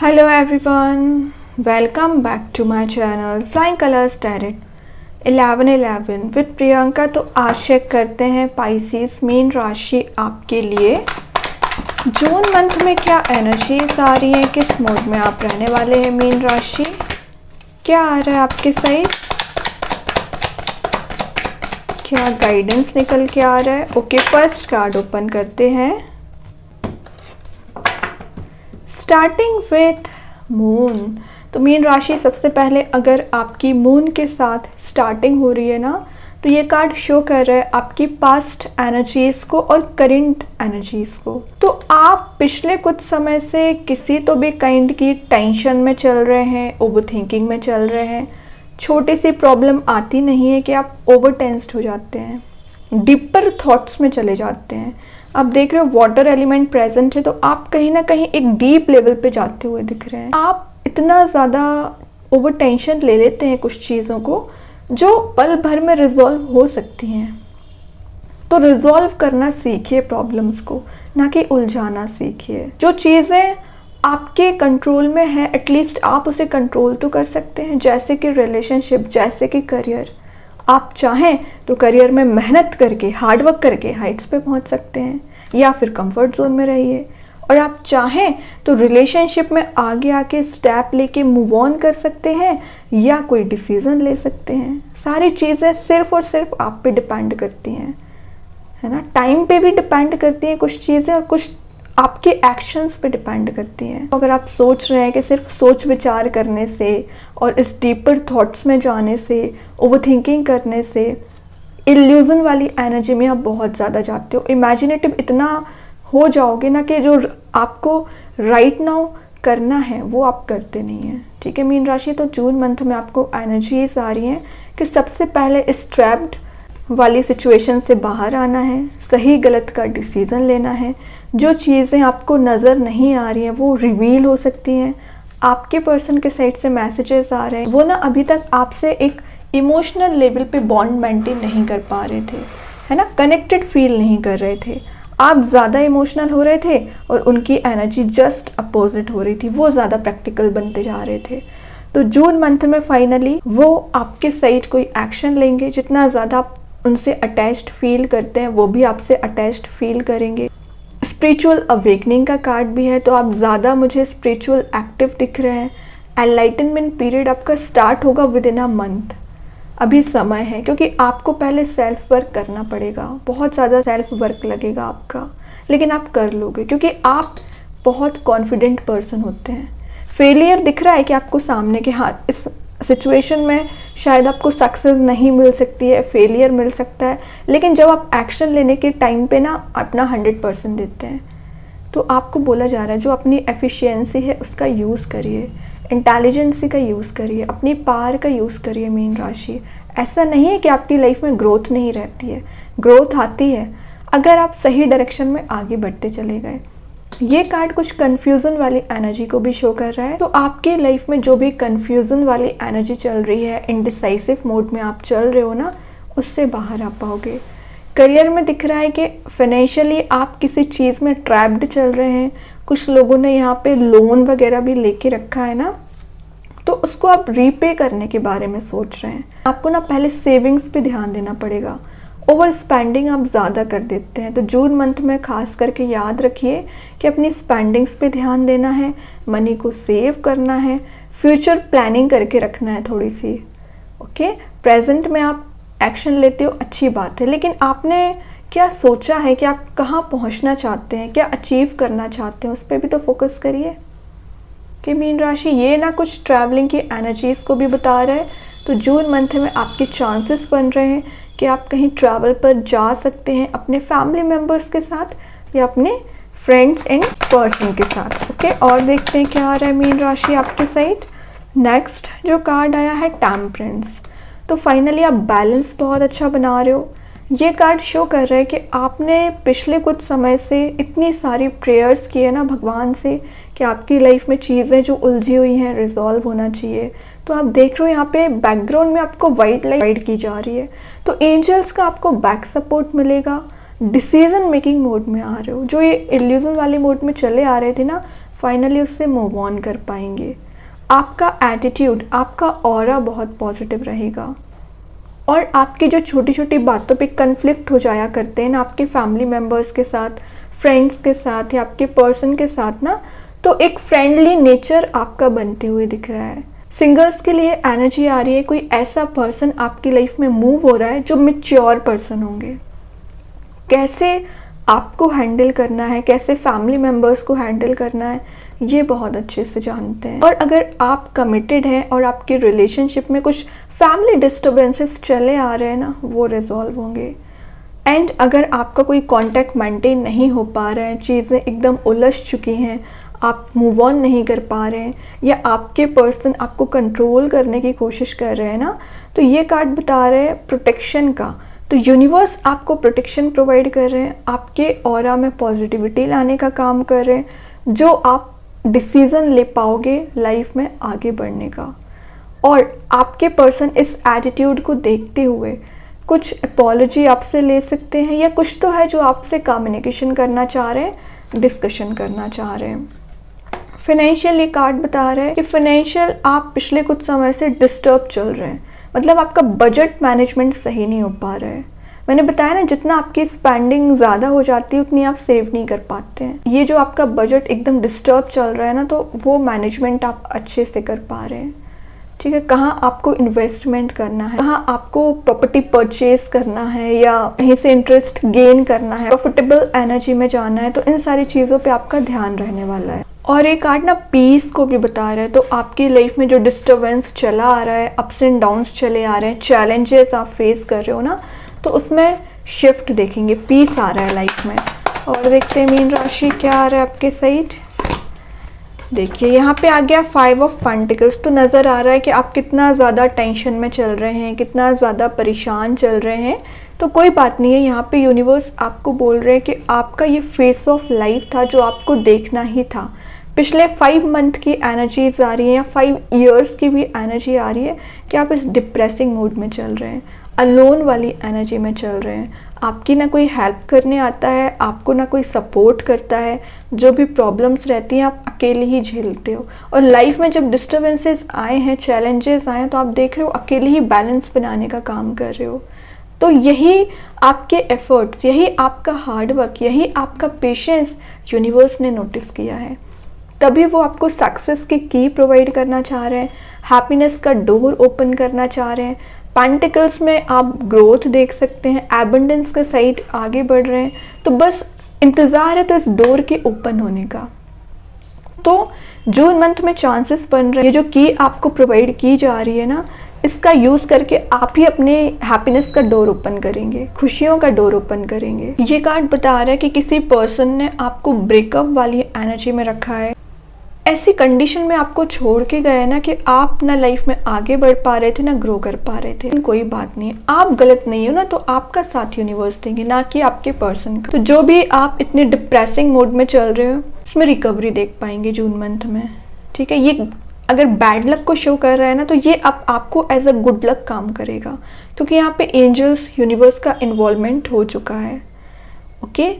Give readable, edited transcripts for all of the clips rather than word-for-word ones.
Hello everyone, welcome back to my channel Flying Colors Tarot 11/11 with Priyanka. तो आज check करते हैं पाइसेस मीन राशि आपके लिए जून मंथ में क्या एनर्जीज आ रही हैं, किस मोड में आप रहने वाले हैं। मीन राशि क्या आ रहा है आपके साइड, क्या गाइडेंस निकल के आ रहा है। ओके, फर्स्ट कार्ड ओपन करते हैं। Starting with moon. तो मीन राशि सबसे पहले अगर आपकी मून के साथ स्टार्टिंग हो रही है ना, तो ये कार्ड शो कर रहा है आपकी पास्ट एनर्जीज को और करंट एनर्जीज को। तो आप पिछले कुछ समय से किसी तो भी काइंड की टेंशन में चल रहे हैं, ओवर थिंकिंग में चल रहे हैं। छोटी सी प्रॉब्लम आती नहीं है कि आप ओवर टेंस्ड हो जाते हैं, डीपर थॉट्स में चले जाते हैं। आप देख रहे हो वाटर एलिमेंट प्रेजेंट है, तो आप कहीं ना कहीं एक डीप लेवल पे जाते हुए दिख रहे हैं। आप इतना ज़्यादा ओवर टेंशन ले लेते हैं कुछ चीज़ों को जो पल भर में रिजॉल्व हो सकती हैं। तो रिजॉल्व करना सीखिए प्रॉब्लम्स को, ना कि उलझाना सीखिए। जो चीज़ें आपके कंट्रोल में है एटलीस्ट आप उसे कंट्रोल तो कर सकते हैं, जैसे कि रिलेशनशिप, जैसे कि करियर। आप चाहें तो करियर में मेहनत करके, हार्डवर्क करके हाइट्स पे पहुंच सकते हैं, या फिर कंफर्ट जोन में रहिए। और आप चाहें तो रिलेशनशिप में आगे आके स्टेप लेके मूव ऑन कर सकते हैं, या कोई डिसीजन ले सकते हैं। सारी चीज़ें सिर्फ और सिर्फ आप पे डिपेंड करती हैं, है ना। टाइम पे भी डिपेंड करती हैं कुछ चीज़ें, और कुछ आपके एक्शंस पे डिपेंड करती हैं। अगर आप सोच रहे हैं कि सिर्फ सोच विचार करने से और इस डीपर थॉट्स में जाने से, ओवर थिंकिंग करने से, इल्यूजन वाली एनर्जी में आप बहुत ज़्यादा जाते हो, इमेजिनेटिव इतना हो जाओगे ना कि जो आपको राइट नाउ करना है वो आप करते नहीं हैं। ठीक है मीन राशि, तो जून मंथ में आपको एनर्जीज आ रही हैं कि सबसे पहले इस ट्रैप्ड वाली सिचुएशन से बाहर आना है, सही गलत का डिसीज़न लेना है। जो चीज़ें आपको नज़र नहीं आ रही हैं वो रिवील हो सकती हैं। आपके पर्सन के साइड से मैसेजेस आ रहे हैं, वो ना अभी तक आपसे एक इमोशनल लेवल पे बॉन्ड मेंटेन नहीं कर पा रहे थे, है ना, कनेक्टेड फील नहीं कर रहे थे। आप ज़्यादा इमोशनल हो रहे थे और उनकी एनर्जी जस्ट अपोजिट हो रही थी, वो ज़्यादा प्रैक्टिकल बनते जा रहे थे। तो जून मंथ में फाइनली वो आपके साइड कोई एक्शन लेंगे। जितना ज़्यादा आप उनसे अटैच्ड फील करते हैं वो भी आपसे अटैच्ड फील करेंगे। स्पिरिचुअल अवेकनिंग का कार्ड भी है, तो आप ज़्यादा मुझे स्पिरिचुअल एक्टिव दिख रहे हैं। एनलाइटनमेंट पीरियड आपका स्टार्ट होगा विद इन अ मंथ। अभी समय है, क्योंकि आपको पहले सेल्फ वर्क करना पड़ेगा, बहुत ज़्यादा सेल्फ वर्क लगेगा आपका, लेकिन आप कर लोगे क्योंकि आप बहुत कॉन्फिडेंट पर्सन होते हैं। फेलियर दिख रहा है कि आपको सामने के, हाँ इस सिचुएशन में शायद आपको सक्सेस नहीं मिल सकती है, फेलियर मिल सकता है, लेकिन जब आप एक्शन लेने के टाइम पे ना अपना 100% देते हैं, तो आपको बोला जा रहा है जो अपनी एफिशिएंसी है उसका यूज़ करिए, इंटेलिजेंसी का यूज़ करिए, अपनी पावर का यूज़ करिए मीन राशि। ऐसा नहीं है कि आपकी लाइफ में ग्रोथ नहीं रहती है, ग्रोथ आती है अगर आप सही डायरेक्शन में आगे बढ़ते चले गए। ये कार्ड कुछ कन्फ्यूज़न वाली एनर्जी को भी शो कर रहा है, तो आपकी लाइफ में जो भी कन्फ्यूज़न वाली एनर्जी चल रही है, इनडिसाइसिव मोड में आप चल रहे हो ना, उससे बाहर आ पाओगे। करियर में दिख रहा है कि फाइनेंशियली आप किसी चीज़ में ट्रैप्ड चल रहे हैं। कुछ लोगों ने यहाँ पे लोन वगैरह भी लेके रखा है ना, तो उसको आप रीपे करने के बारे में सोच रहे हैं। आपको ना पहले सेविंग्स पे ध्यान देना पड़ेगा। ओवर स्पेंडिंग आप ज़्यादा कर देते हैं, तो जून मंथ में खास करके याद रखिए कि अपनी स्पेंडिंग्स पे ध्यान देना है, मनी को सेव करना है, फ्यूचर प्लानिंग करके रखना है थोड़ी सी। ओके, प्रेजेंट में आप एक्शन लेते हो, अच्छी बात है, लेकिन आपने क्या सोचा है कि आप कहाँ पहुँचना चाहते हैं, क्या अचीव करना चाहते हैं, उस पर भी तो फोकस करिए। कि मीन राशि ये ना कुछ ट्रैवलिंग की एनर्जीज़ को भी बता रहा है, तो जून मंथ में आपके चांसेस बन रहे हैं कि आप कहीं ट्रैवल पर जा सकते हैं अपने फैमिली मेम्बर्स के साथ या अपने फ्रेंड्स एंड पर्सन के साथ। ओके, और देखते हैं क्या आ रहा है मीन राशि आपके साइड। नेक्स्ट जो कार्ड आया है टेम्परेंस। तो फाइनली आप बैलेंस बहुत अच्छा बना रहे हो। ये कार्ड शो कर रहा है कि आपने पिछले कुछ समय से इतनी सारी प्रेयर्स की है ना भगवान से कि आपकी लाइफ में चीज़ें जो उलझी हुई हैं रिजॉल्व होना चाहिए। तो आप देख रहे हो यहाँ पे बैकग्राउंड में आपको वाइट लाइट गाइड की जा रही है, तो एंजल्स का आपको बैक सपोर्ट मिलेगा। डिसीजन मेकिंग मोड में आ रहे हो, जो ये इल्यूजन वाले मोड में चले आ रहे थे ना, फाइनली उससे मूव ऑन कर पाएंगे। आपका एटीट्यूड, आपका ऑरा बहुत पॉजिटिव रहेगा और आपकी जो छोटी छोटी बातों पे कन्फ्लिक्ट हो जाया करते हैं ना आपके फैमिली मेम्बर्स के साथ, फ्रेंड्स के साथ या आपके पर्सन के साथ ना, तो एक फ्रेंडली नेचर आपका बनते हुए दिख रहा है। सिंगर्स के लिए एनर्जी आ रही है, कोई ऐसा पर्सन आपकी लाइफ में मूव हो रहा है जो मैच्योर पर्सन होंगे। कैसे आपको हैंडल करना है, कैसे फैमिली मेम्बर्स को हैंडल करना है, ये बहुत अच्छे से जानते हैं। और अगर आप कमिटेड हैं और आपकी रिलेशनशिप में कुछ फैमिली डिस्टर्बेंसेस चले आ रहे हैं ना, वो रिजॉल्व होंगे। एंड अगर आपका कोई कांटेक्ट मेंटेन नहीं हो पा रहा है, चीज़ें एकदम उलझ चुकी हैं, आप मूव ऑन नहीं कर पा रहे हैं या आपके पर्सन आपको कंट्रोल करने की कोशिश कर रहे हैं ना, तो ये कार्ड बता रहे हैं प्रोटेक्शन का। तो यूनिवर्स आपको प्रोटेक्शन प्रोवाइड कर रहे हैं, आपके ऑरा में पॉजिटिविटी लाने का काम कर रहे हैं, जो आप डिसीज़न ले पाओगे लाइफ में आगे बढ़ने का। और आपके पर्सन इस एटीट्यूड को देखते हुए कुछ अपॉलॉजी आपसे ले सकते हैं या कुछ तो है जो आपसे कम्युनिकेशन करना चाह रहे हैं, डिस्कशन करना चाह रहे हैं। फाइनेंशियल ये कार्ड बता रहा है कि फाइनेंशियल आप पिछले कुछ समय से डिस्टर्ब चल रहे हैं, मतलब आपका बजट मैनेजमेंट सही नहीं हो पा रहा है। मैंने बताया ना, जितना आपकी स्पेंडिंग ज़्यादा हो जाती है उतनी आप सेव नहीं कर पाते हैं। ये जो आपका बजट एकदम डिस्टर्ब चल रहा है ना, तो वो मैनेजमेंट आप अच्छे से कर पा रहे हैं। ठीक है, कहाँ आपको इन्वेस्टमेंट करना है, कहाँ आपको प्रॉपर्टी परचेज करना है या कहीं से इंटरेस्ट गेन करना है, प्रॉफिटेबल एनर्जी में जाना है, तो इन सारी चीज़ों पे आपका ध्यान रहने वाला है। और ये कार्ड ना पीस को भी बता रहा है। तो आपकी लाइफ में जो डिस्टर्बेंस चला आ रहा है, अप्स एंड डाउन्स चले आ रहे हैं, चैलेंजेस आप फेस कर रहे हो ना, तो उसमें शिफ्ट देखेंगे, पीस आ रहा है लाइफ में। और देखते हैं मीन राशि क्या आ रहा है आपके साइड। देखिए यहाँ पे आ गया 5 ऑफ पेंटिकल्स। तो नज़र आ रहा है कि आप कितना ज़्यादा टेंशन में चल रहे हैं, कितना ज़्यादा परेशान चल रहे हैं। तो कोई बात नहीं है, यहाँ पे यूनिवर्स आपको बोल रहे हैं कि आपका ये फेस ऑफ लाइफ था जो आपको देखना ही था। पिछले 5 मंथ की एनर्जीज आ रही हैं या 5 ईयर्स की भी एनर्जी आ रही है कि आप इस डिप्रेसिंग मूड में चल रहे हैं, अलोन वाली एनर्जी में चल रहे हैं। आपकी ना कोई हेल्प करने आता है, आपको ना कोई सपोर्ट करता है, जो भी प्रॉब्लम्स रहती हैं आप अकेले ही झेलते हो। और लाइफ में जब डिस्टर्बेंसेस आए हैं, चैलेंजेस आए हैं, तो आप देख रहे हो अकेले ही बैलेंस बनाने का काम कर रहे हो। तो यही आपके एफर्ट्स, यही आपका हार्डवर्क, यही आपका पेशेंस यूनिवर्स ने नोटिस किया है, तभी वो आपको सक्सेस की की प्रोवाइड करना चाह रहे हैं, हैप्पीनेस का डोर ओपन करना चाह रहे हैं। पेंटिकल्स में आप ग्रोथ देख सकते हैं, एबंडेंस का साइड आगे बढ़ रहे हैं। तो बस इंतज़ार है तो इस डोर के ओपन होने का। तो जून मंथ में चांसेस बन रहे हैं, ये जो की आपको प्रोवाइड की जा रही है ना, इसका यूज़ करके आप ही अपने हैप्पीनेस का डोर ओपन करेंगे, खुशियों का डोर ओपन करेंगे। ये कार्ड बता रहा है कि किसी पर्सन ने आपको ब्रेकअप वाली एनर्जी में रखा है, ऐसी कंडीशन में आपको छोड़ के गए ना कि आप ना लाइफ में आगे बढ़ पा रहे थे ना ग्रो कर पा रहे थे। कोई बात नहीं, आप गलत नहीं हो ना, तो आपका साथ यूनिवर्स देंगे, ना कि आपके पर्सन का। तो जो भी आप इतने डिप्रेसिंग मोड में चल रहे हो, इसमें रिकवरी देख पाएंगे जून मंथ में। ठीक है, ये अगर बैड लक को शो कर रहा है ना, तो ये आपको एज अ गुड लक काम करेगा, क्योंकि यहाँ पे एंजल्स, यूनिवर्स का इन्वॉल्वमेंट हो चुका है। ओके,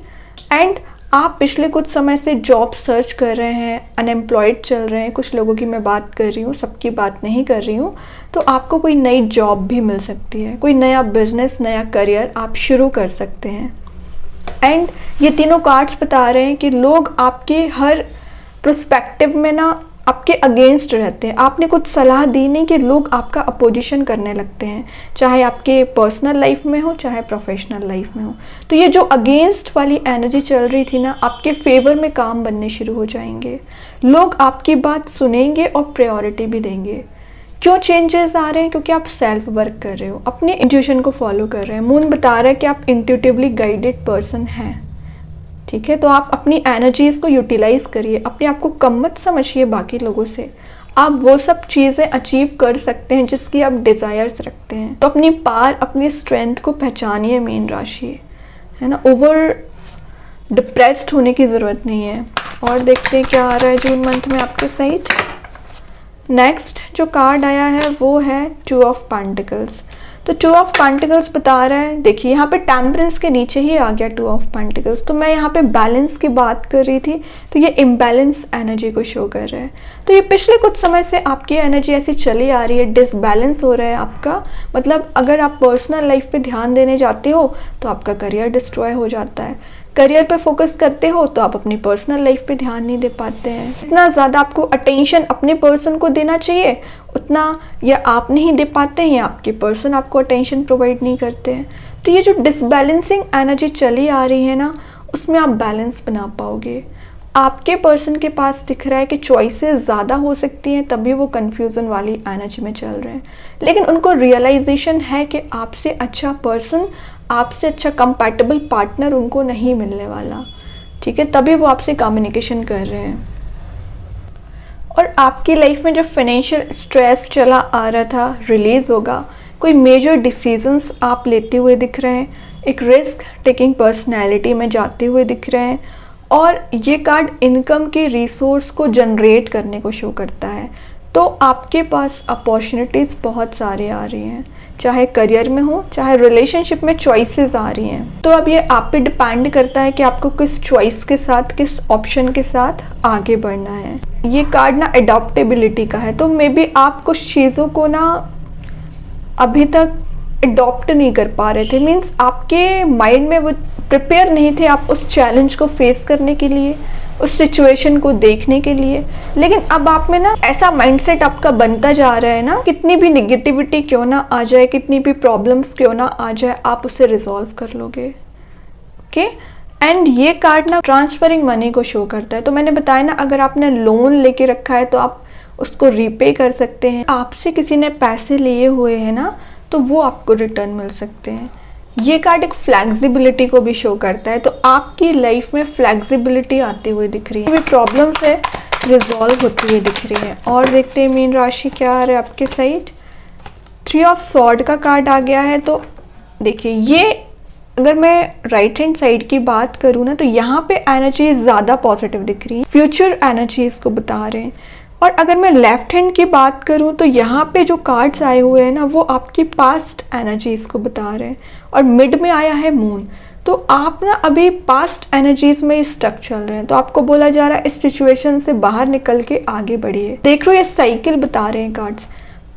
एंड आप पिछले कुछ समय से जॉब सर्च कर रहे हैं, अनएम्प्लॉयड चल रहे हैं, कुछ लोगों की मैं बात कर रही हूँ, सबकी बात नहीं कर रही हूँ। तो आपको कोई नई जॉब भी मिल सकती है, कोई नया बिजनेस, नया करियर आप शुरू कर सकते हैं। एंड ये तीनों कार्ड्स बता रहे हैं कि लोग आपके हर पर्सपेक्टिव में ना आपके अगेंस्ट रहते हैं। आपने कुछ सलाह दी नहीं कि लोग आपका अपोजिशन करने लगते हैं, चाहे आपके पर्सनल लाइफ में हो चाहे प्रोफेशनल लाइफ में हो। तो ये जो अगेंस्ट वाली एनर्जी चल रही थी ना, आपके फेवर में काम बनने शुरू हो जाएंगे। लोग आपकी बात सुनेंगे और प्रायोरिटी भी देंगे। क्यों चेंजेस आ रहे हैं? क्योंकि आप सेल्फ वर्क कर रहे हो, अपने इंट्यूशन को फॉलो कर रहे हैं। मून बता रहा है कि आप इंट्यूटिवली गाइडेड पर्सन हैं। ठीक है, तो आप अपनी एनर्जीज़ को यूटिलाइज करिए, अपने आप को कम मत समझिए बाकी लोगों से। आप वो सब चीज़ें अचीव कर सकते हैं जिसकी आप डिज़ायर्स रखते हैं। तो अपनी पावर, अपनी स्ट्रेंथ को पहचानिए मीन राशि, है ना। ओवर डिप्रेस्ड होने की ज़रूरत नहीं है। और देखते हैं क्या आ रहा है जून मंथ में आपके साइड। नेक्स्ट जो कार्ड आया है वो है 2 ऑफ पेंटिकल्स। तो 2 ऑफ पेंटिकल्स बता रहा है, देखिए यहाँ पे टेम्परेंस के नीचे ही आ गया 2 ऑफ पेंटिकल्स। तो मैं यहाँ पे बैलेंस की बात कर रही थी, तो ये इम्बैलेंस एनर्जी को शो कर रहा है। तो ये पिछले कुछ समय से आपकी एनर्जी ऐसी चली आ रही है, डिसबैलेंस हो रहा है आपका। मतलब अगर आप पर्सनल लाइफ पे ध्यान देने जाते हो तो आपका करियर डिस्ट्रॉय हो जाता है, करियर पे फोकस करते हो तो आप अपनी पर्सनल लाइफ पे ध्यान नहीं दे पाते हैं। इतना ज़्यादा आपको अटेंशन अपने पर्सन को देना चाहिए उतना या आप नहीं दे पाते हैं या आपके पर्सन आपको अटेंशन प्रोवाइड नहीं करते हैं। तो ये जो डिसबैलेंसिंग एनर्जी चली आ रही है ना, उसमें आप बैलेंस बना पाओगे। आपके पर्सन के पास दिख रहा है कि चॉइसेस ज़्यादा हो सकती हैं, तभी वो कन्फ्यूज़न वाली एनर्जी में चल रहे हैं। लेकिन उनको रियलाइजेशन है कि आपसे अच्छा पर्सन, आपसे अच्छा कंपैटिबल पार्टनर उनको नहीं मिलने वाला, ठीक है, तभी वो आपसे कम्युनिकेशन कर रहे हैं। और आपकी लाइफ में जो फाइनेंशियल स्ट्रेस चला आ रहा था रिलीज़ होगा। कोई मेजर डिसीजंस आप लेते हुए दिख रहे हैं, एक रिस्क टेकिंग पर्सनैलिटी में जाते हुए दिख रहे हैं। और ये कार्ड इनकम के रिसोर्स को जनरेट करने को शो करता है। तो आपके पास अपॉर्चुनिटीज़ बहुत सारे आ रही हैं, चाहे करियर में हो चाहे रिलेशनशिप में चॉइसेस आ रही हैं। तो अब ये आप पे डिपेंड करता है कि आपको किस चॉइस के साथ, किस ऑप्शन के साथ आगे बढ़ना है। ये कार्ड ना अडॉप्टेबिलिटी का है, तो मे बी आप कुछ चीज़ों को ना अभी तक अडॉप्ट नहीं कर पा रहे थे, मीन्स आपके माइंड में वो प्रिपेयर नहीं थे आप उस चैलेंज को फेस करने के लिए, उस सिचुएशन को देखने के लिए। लेकिन अब आप में ना ऐसा माइंडसेट आपका बनता जा रहा है ना, कितनी भी निगेटिविटी क्यों ना आ जाए, कितनी भी प्रॉब्लम्स क्यों ना आ जाए, आप उसे रिजॉल्व कर लोगे। ओके, एंड ये कार्ड ना ट्रांसफरिंग मनी को शो करता है। तो मैंने बताया ना, अगर आपने लोन लेके रखा है तो आप उसको रीपे कर सकते हैं। आपसे किसी ने पैसे लिए हुए हैं ना, तो वो आपको रिटर्न मिल सकते हैं। ये कार्ड एक फ्लेक्सिबिलिटी को भी शो करता है, तो आपकी लाइफ में फ्लेक्सिबिलिटी आती हुई दिख रही है, प्रॉब्लम्स है रिजॉल्व होती हुई दिख रही है। और देखते हैं मीन राशि क्या आ रहा है आपके साइड। 3 ऑफ सॉर्ड का कार्ड आ गया है। तो देखिए, ये अगर मैं राइट हैंड साइड की बात करूँ ना, तो यहाँ पे एनर्जी ज़्यादा पॉजिटिव दिख रही है, फ्यूचर एनर्जी इसको बता रहे हैं। और अगर मैं लेफ्ट हैंड की बात करूं तो यहाँ पे जो कार्ड्स आए हुए हैं ना, वो आपकी पास्ट एनर्जीज को बता रहे हैं। और मिड में आया है मून, तो आप ना अभी पास्ट एनर्जीज में स्टक चल रहे हैं। तो आपको बोला जा रहा है इस सिचुएशन से बाहर निकल के आगे बढ़िए। देख लो, ये साइकिल बता रहे हैं cards,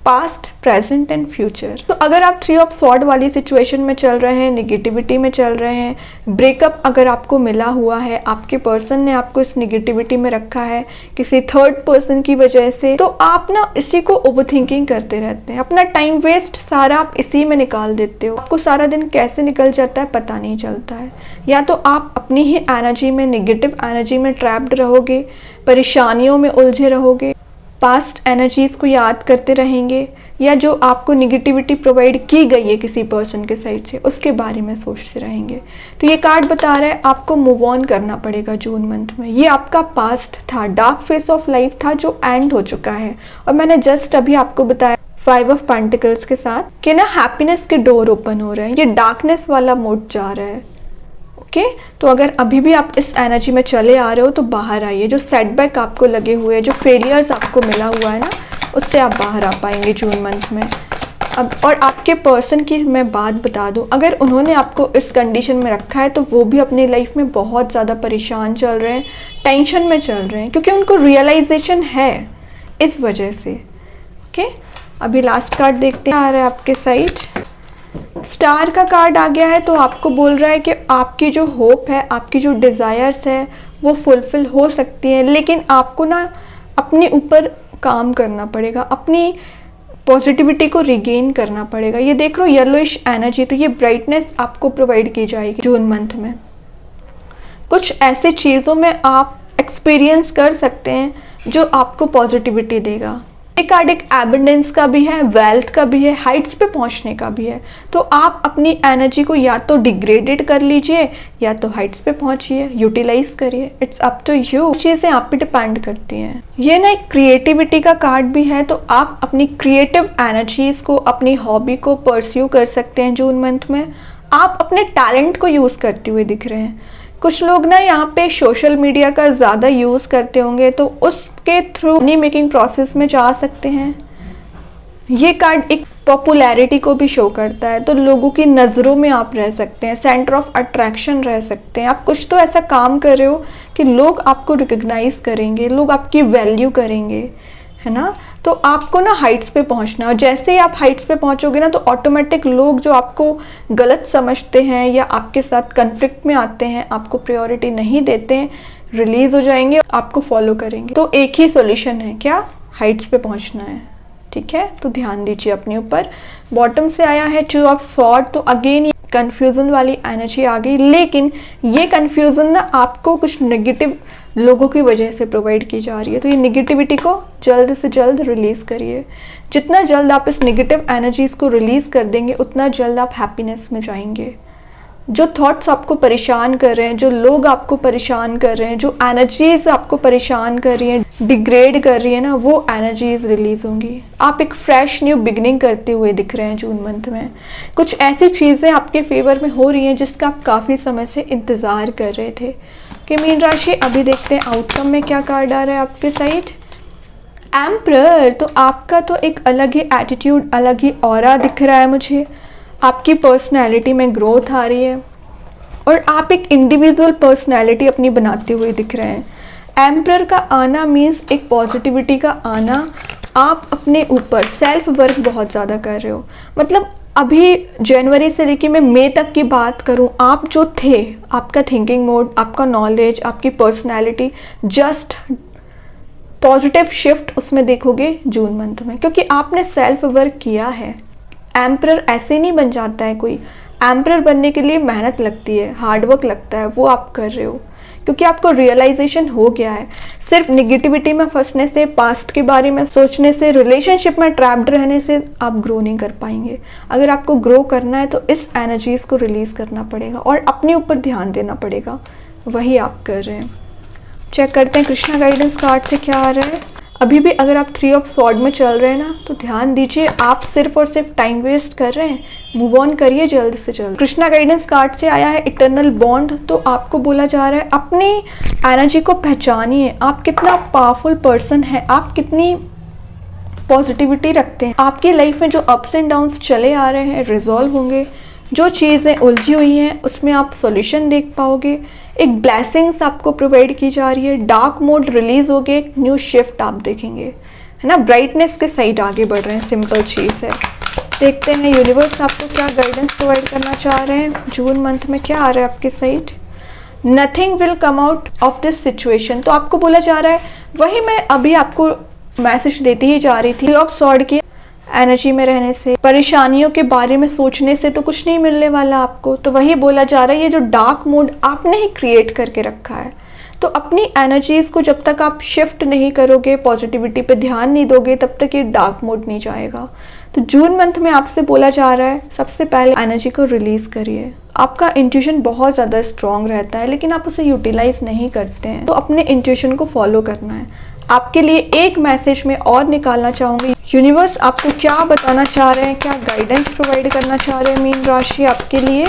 past, present and future. तो अगर आप 3 ऑफ सॉर्ड वाली सिचुएशन में चल रहे हैं, निगेटिविटी में चल रहे हैं, ब्रेकअप अगर आपको मिला हुआ है, आपके पर्सन ने आपको इस निगेटिविटी में रखा है किसी थर्ड पर्सन की वजह से, तो आप ना इसी को ओवरथिंकिंग करते रहते हैं, अपना टाइम वेस्ट सारा आप इसी में निकाल देते हो। आपको सारा दिन कैसे निकल जाता है पता नहीं चलता है। या तो आप अपनी ही एनर्जी में, निगेटिव एनर्जी में ट्रैप्ड रहोगे, परेशानियों में उलझे रहोगे, पास्ट एनर्जीज को याद करते रहेंगे, या जो आपको निगेटिविटी प्रोवाइड की गई है किसी पर्सन के साइड से, उसके बारे में सोचते रहेंगे। तो ये कार्ड बता रहा है आपको मूव ऑन करना पड़ेगा जून मंथ में। ये आपका पास्ट था, डार्क फेस ऑफ लाइफ था जो एंड हो चुका है। और मैंने जस्ट अभी आपको बताया 5 ऑफ पेंटिकल्स के साथ कि ना हैप्पीनेस के डोर ओपन हो रहे हैं, ये डार्कनेस वाला मोड जा रहा है। ओके, तो अगर अभी भी आप इस एनर्जी में चले आ रहे हो तो बाहर आइए। जो सेटबैक आपको लगे हुए हैं, जो फेलियर्स आपको मिला हुआ है ना, उससे आप बाहर आ पाएंगे जून मंथ में। अब और आपके पर्सन की मैं बात बता दूं, अगर उन्होंने आपको इस कंडीशन में रखा है तो वो भी अपनी लाइफ में बहुत ज़्यादा परेशान चल रहे हैं, टेंशन में चल रहे हैं, क्योंकि उनको रियलाइजेशन है इस वजह से। ओके, अभी लास्ट कार्ड देखते हैं आ रहा है आपके साइड। स्टार का कार्ड आ गया है, तो आपको बोल रहा है कि आपकी जो होप है, आपकी जो डिज़ायर्स है वो फुलफिल हो सकती है, लेकिन आपको ना अपने ऊपर काम करना पड़ेगा, अपनी पॉजिटिविटी को रिगेन करना पड़ेगा। ये देख लो येलोइश एनर्जी, तो ये ब्राइटनेस आपको प्रोवाइड की जाएगी जून मंथ में। कुछ ऐसे चीज़ों में आप एक्सपीरियंस कर सकते हैं जो आपको पॉजिटिविटी देगा। ये कार्ड एक एबंडेंस का भी है, वेल्थ का भी है, हाइट्स पे पहुंचने का भी है। तो आप अपनी एनर्जी को या तो डिग्रेडेड कर लीजिए या तो हाइट्स पे पहुंचिए, यूटिलाइज करिए, इट्स अप टू यू। चीज़ें आप पे डिपेंड करती हैं। ये ना एक क्रिएटिविटी का कार्ड भी है, तो आप अपनी क्रिएटिव एनर्जीज को, अपनी हॉबी को परस्यू कर सकते हैं जून मंथ में। आप अपने टैलेंट को यूज़ करते हुए दिख रहे हैं। कुछ लोग ना यहाँ पे सोशल मीडिया का ज़्यादा यूज़ करते होंगे, तो उसके थ्रू मनी मेकिंग प्रोसेस में जा सकते हैं। ये कार्ड एक पॉपुलैरिटी को भी शो करता है, तो लोगों की नज़रों में आप रह सकते हैं, सेंटर ऑफ अट्रैक्शन रह सकते हैं। आप कुछ तो ऐसा काम कर रहे हो कि लोग आपको रिकग्नाइज करेंगे, लोग आपकी वैल्यू करेंगे, है ना। तो आपको ना हाइट्स पे पहुंचना है, और जैसे ही आप हाइट्स पे पहुंचोगे ना तो ऑटोमेटिक लोग जो आपको गलत समझते हैं या आपके साथ कन्फ्लिक्ट में आते हैं, आपको प्रायोरिटी नहीं देते हैं, रिलीज हो जाएंगे, आपको फॉलो करेंगे। तो एक ही सॉल्यूशन है, क्या? हाइट्स पे पहुंचना है, ठीक है। तो ध्यान दीजिए अपने ऊपर। बॉटम से आया है 2 ऑफ स्वॉर्ड, तो अगेन कंफ्यूजन वाली एनर्जी आ गई, लेकिन ये कंफ्यूजन ना आपको कुछ नेगेटिव लोगों की वजह से प्रोवाइड की जा रही है। तो ये नेगेटिविटी को जल्द से जल्द रिलीज़ करिए। जितना जल्द आप इस नेगेटिव एनर्जीज़ को रिलीज़ कर देंगे उतना जल्द आप हैप्पीनेस में जाएंगे। जो थॉट्स आपको परेशान कर रहे हैं, जो लोग आपको परेशान कर रहे हैं, जो एनर्जीज़ आपको परेशान कर रही हैं, डिग्रेड कर रही है ना, वो एनर्जीज़ रिलीज़ होंगी। आप एक फ्रेश न्यू बिगनिंग करते हुए दिख रहे हैं जून मंथ में। कुछ ऐसी चीज़ें आपके फेवर में हो रही हैं जिसका आप काफ़ी समय से इंतज़ार कर रहे थे। कि मीन राशि, अभी देखते हैं आउटकम में क्या कार्ड आ रहा है आपके साइड। एम्परर, तो आपका तो एक अलग ही एटीट्यूड, अलग ही ऑरा दिख रहा है मुझे। आपकी पर्सनैलिटी में ग्रोथ आ रही है और आप एक इंडिविजुअल पर्सनैलिटी अपनी बनाते हुए दिख रहे हैं। एम्परर का आना मीन्स एक पॉजिटिविटी का आना। आप अपने ऊपर सेल्फ वर्क बहुत ज़्यादा कर रहे हो। मतलब अभी जनवरी से लेकर मैं मई तक की बात करूं, आप जो थे, आपका थिंकिंग मोड, आपका नॉलेज, आपकी पर्सनैलिटी, जस्ट पॉजिटिव शिफ्ट उसमें देखोगे जून मंथ में, क्योंकि आपने सेल्फ वर्क किया है। एम्परर ऐसे नहीं बन जाता है कोई। एम्परर बनने के लिए मेहनत लगती है, हार्डवर्क लगता है, वो आप कर रहे हो क्योंकि आपको रियलाइजेशन हो गया है। सिर्फ निगेटिविटी में फंसने से, पास्ट के बारे में सोचने से, रिलेशनशिप में ट्रैप्ड रहने से आप ग्रो नहीं कर पाएंगे। अगर आपको ग्रो करना है तो इस एनर्जीज़ को रिलीज़ करना पड़ेगा और अपने ऊपर ध्यान देना पड़ेगा। वही आप कर रहे हैं। चेक करते हैं कृष्णा गाइडेंस कार्ड से क्या आ रहा है। अभी भी अगर आप 3 ऑफ स्वॉर्ड में चल रहे हैं ना, तो ध्यान दीजिए, आप सिर्फ और सिर्फ टाइम वेस्ट कर रहे हैं। मूव ऑन करिए जल्द से जल्द। कृष्णा गाइडेंस कार्ड से आया है इटर्नल बॉन्ड, तो आपको बोला जा रहा है अपनी एनर्जी को पहचानिए। आप कितना पावरफुल पर्सन है, आप कितनी पॉजिटिविटी रखते हैं। आपकी लाइफ में जो अप्स एंड डाउन्स चले आ रहे हैं रिजॉल्व होंगे। जो चीज़ें उलझी हुई हैं उसमें आप सॉल्यूशन देख पाओगे। एक ब्लेसिंग्स आपको प्रोवाइड की जा रही है। डार्क मोड रिलीज हो गए, एक न्यू शिफ्ट आप देखेंगे, है ना। ब्राइटनेस के साइड आगे बढ़ रहे हैं, सिंपल चीज़ है। देखते हैं यूनिवर्स आपको क्या गाइडेंस प्रोवाइड करना चाह रहे हैं। जून मंथ में क्या आ रहा है आपके side. Nothing will come out of this situation, तो आपको बोला जा रहा है, वही मैं अभी आपको मैसेज देती ही जा रही थी। ऑफ सॉर्ड की एनर्जी में रहने से, परेशानियों के बारे में सोचने से तो कुछ नहीं मिलने वाला आपको। तो वही बोला जा रहा है, ये जो डार्क मोड आपने ही क्रिएट करके रखा है, तो अपनी एनर्जीज़ को जब तक आप शिफ्ट नहीं करोगे, पॉजिटिविटी पे ध्यान नहीं दोगे, तब तक ये डार्क मोड नहीं जाएगा। तो जून मंथ में आपसे बोला जा रहा है, सबसे पहले एनर्जी को रिलीज़ करिए। आपका इंट्यूशन बहुत ज़्यादा स्ट्रॉन्ग रहता है, लेकिन आप उसे यूटिलाइज नहीं करते हैं। तो अपने इंट्यूशन को फॉलो करना है। आपके लिए एक मैसेज में और निकालना चाहूँगी, यूनिवर्स आपको क्या बताना चाह रहे हैं, क्या गाइडेंस प्रोवाइड करना चाह रहे हैं मीन राशि आपके लिए।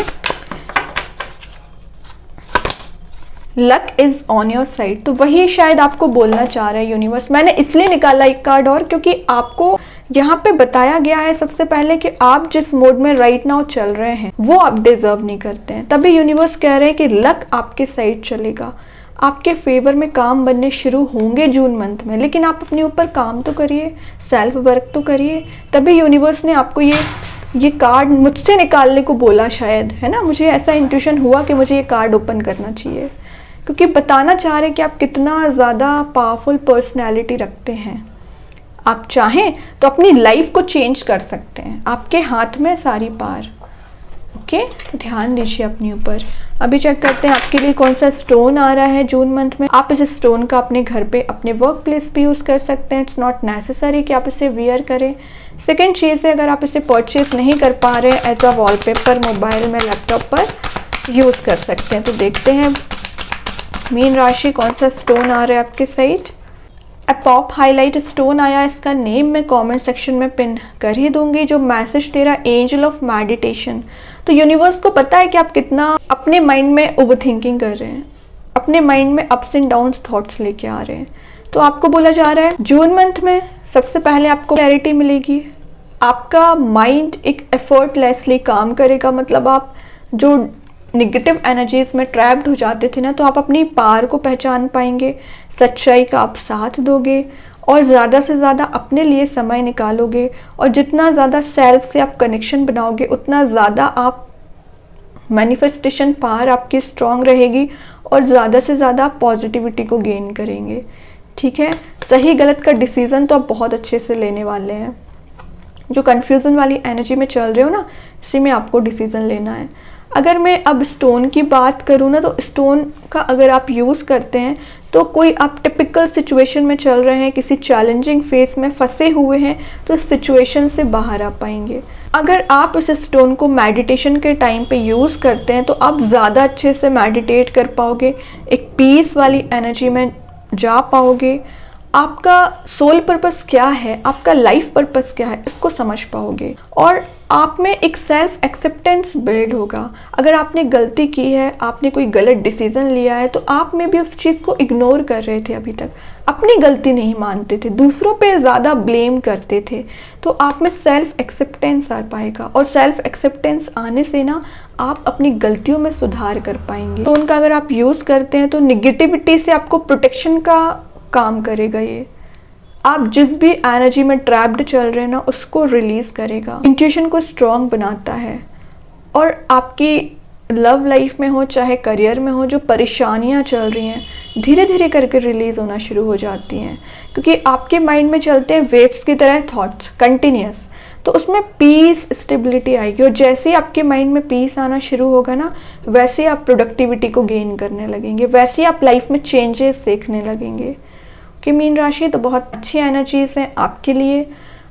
Luck is on your side, तो वही शायद आपको बोलना चाह रहे हैं यूनिवर्स। मैंने इसलिए निकाला एक कार्ड और, क्योंकि आपको यहाँ पे बताया गया है सबसे पहले कि आप जिस मोड में राइट नाउ चल रहे हैं वो आप डिजर्व नहीं करते हैं। तभी यूनिवर्स कह रहे हैं कि लक आपके साइड चलेगा, आपके फेवर में काम बनने शुरू होंगे जून मंथ में। लेकिन आप अपने ऊपर काम तो करिए, सेल्फ वर्क तो करिए। तभी यूनिवर्स ने आपको ये कार्ड मुझसे निकालने को बोला शायद, है ना। मुझे ऐसा इंट्यूशन हुआ कि मुझे ये कार्ड ओपन करना चाहिए, क्योंकि बताना चाह रहे कि आप कितना ज़्यादा पावरफुल पर्सनैलिटी रखते हैं। आप चाहें तो अपनी लाइफ को चेंज कर सकते हैं, आपके हाथ में सारी पार। ओके, तो ध्यान दीजिए अपने ऊपर। अभी चेक करते हैं आपके लिए कौन सा स्टोन आ रहा है जून मंथ में। आप इस स्टोन का अपने घर पे, अपने वर्क प्लेस पे यूज़ कर सकते हैं। इट्स नॉट नेसेसरी कि आप इसे वियर करें। सेकेंड चीज़ है, अगर आप इसे परचेज नहीं कर पा रहे हैं, एज अ वॉलपेपर मोबाइल में, लैपटॉप पर यूज़ कर सकते हैं। तो देखते हैं मीन राशि कौन सा स्टोन आ रहा है आपके साइड। पॉप हाईलाइट स्टोन आया, इसका नेम मैं कमेंट सेक्शन में पिन कर ही दूंगी। जो मैसेज तेरा एंजल ऑफ मेडिटेशन, तो यूनिवर्स को पता है कि आप कितना अपने माइंड में ओवर थिंकिंग कर रहे हैं, अपने माइंड में अप्स एंड डाउन्स थॉट्स लेके आ रहे हैं। तो आपको बोला जा रहा है जून मंथ में सबसे पहले आपको क्लैरिटी मिलेगी, आपका माइंड एक एफर्टलेसली काम करेगा, मतलब आप जो निगेटिव एनर्जीज में ट्रैप्ड हो जाते थे ना, तो आप अपनी पावर को पहचान पाएंगे, सच्चाई का आप साथ दोगे और ज़्यादा से ज़्यादा अपने लिए समय निकालोगे। और जितना ज़्यादा सेल्फ से आप कनेक्शन बनाओगे उतना ज़्यादा आप मैनिफेस्टेशन पावर आपकी स्ट्रांग रहेगी और ज़्यादा से ज़्यादा आप पॉजिटिविटी को गेन करेंगे। ठीक है, सही गलत का डिसीज़न तो आप बहुत अच्छे से लेने वाले हैं। जो कन्फ्यूज़न वाली एनर्जी में चल रहे हो ना, इसी में आपको डिसीज़न लेना है। अगर मैं अब स्टोन की बात करूँ ना, तो स्टोन का अगर आप यूज़ करते हैं तो कोई आप टिपिकल सिचुएशन में चल रहे हैं, किसी चैलेंजिंग फेस में फंसे हुए हैं, तो इस सिचुएशन से बाहर आ पाएंगे। अगर आप उस स्टोन को मेडिटेशन के टाइम पे यूज़ करते हैं तो आप ज़्यादा अच्छे से मेडिटेट कर पाओगे, एक पीस वाली एनर्जी में जा पाओगे। आपका सोल पर्पस क्या है, आपका लाइफ पर्पस क्या है, इसको समझ पाओगे और आप में एक सेल्फ एक्सेप्टेंस बिल्ड होगा। अगर आपने गलती की है, आपने कोई गलत डिसीजन लिया है, तो आप में भी उस चीज़ को इग्नोर कर रहे थे, अभी तक अपनी गलती नहीं मानते थे, दूसरों पे ज़्यादा ब्लेम करते थे, तो आप में सेल्फ एक्सेप्टेंस आ पाएगा। और सेल्फ एक्सेप्टेंस आने से ना आप अपनी गलतियों में सुधार कर पाएंगे। तो उनका अगर आप यूज़ करते हैं तो निगेटिविटी से आपको प्रोटेक्शन का काम करेगा। ये आप जिस भी एनर्जी में ट्रैप्ड चल रहे हैं ना, उसको रिलीज करेगा, इंट्यूशन को स्ट्रॉन्ग बनाता है। और आपकी लव लाइफ में हो चाहे करियर में हो, जो परेशानियां चल रही हैं धीरे धीरे करके रिलीज होना शुरू हो जाती हैं, क्योंकि आपके माइंड में चलते हैं वेव्स की तरह थॉट्स कंटिन्यूस, तो उसमें पीस स्टेबिलिटी आएगी। और जैसे ही आपके माइंड में पीस आना शुरू होगा ना, वैसे आप प्रोडक्टिविटी को गेन करने लगेंगे, वैसे आप लाइफ में चेंजेस देखने लगेंगे। कि मीन राशि तो बहुत अच्छी एनर्जीज हैं आपके लिए।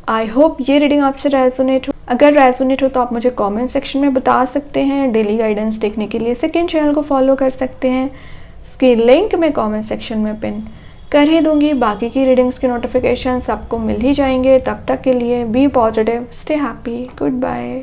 आई होप ये रीडिंग आपसे रेजोनेट हो। अगर रेजोनेट हो तो आप मुझे कमेंट सेक्शन में बता सकते हैं। डेली गाइडेंस देखने के लिए सेकंड चैनल को फॉलो कर सकते हैं, इसकी लिंक मैं कमेंट सेक्शन में पिन कर ही दूंगी। बाकी की रीडिंग्स के नोटिफिकेशंस आपको मिल ही जाएंगे। तब तक के लिए be positive, stay happy, good bye.